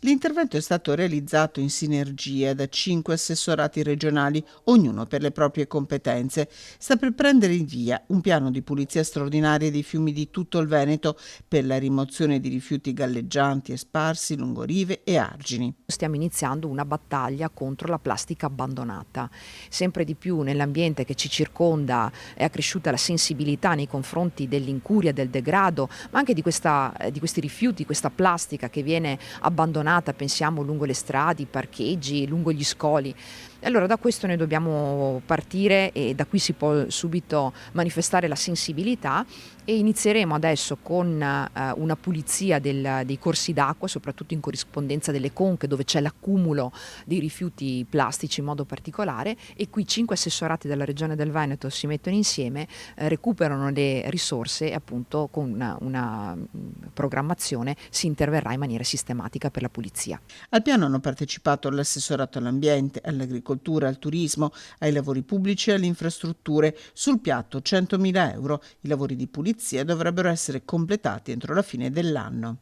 L'intervento è stato realizzato in sinergia da 5 assessorati regionali, ognuno per le proprie competenze. Sta per prendere il via un piano di pulizia straordinaria dei fiumi di tutto il Veneto per la rimozione di rifiuti galleggianti e sparsi lungo rive e argini. Stiamo iniziando una battaglia contro la plastica abbandonata. Sempre di più nell'ambiente che ci circonda è accresciuta la sensibilità nei confronti dell'incuria, del degrado, ma anche di questi rifiuti, questa plastica che viene abbandonata, pensiamo lungo le strade, i parcheggi, lungo gli scoli. E allora da questo noi dobbiamo partire e da qui si può subito manifestare la sensibilità e inizieremo adesso con una pulizia dei corsi d'acqua, soprattutto in corrispondenza delle conche dove c'è l'accumulo di rifiuti plastici in modo particolare, e qui 5 assessorati della Regione del Veneto si mettono insieme, recuperano le risorse e appunto con una programmazione si interverrà in maniera sistematica per la pulizia. Al piano hanno partecipato l'assessorato all'ambiente, all'agricoltura, al turismo, ai lavori pubblici e alle infrastrutture. Sul piatto 100.000 euro. I lavori di pulizia dovrebbero essere completati entro la fine dell'anno.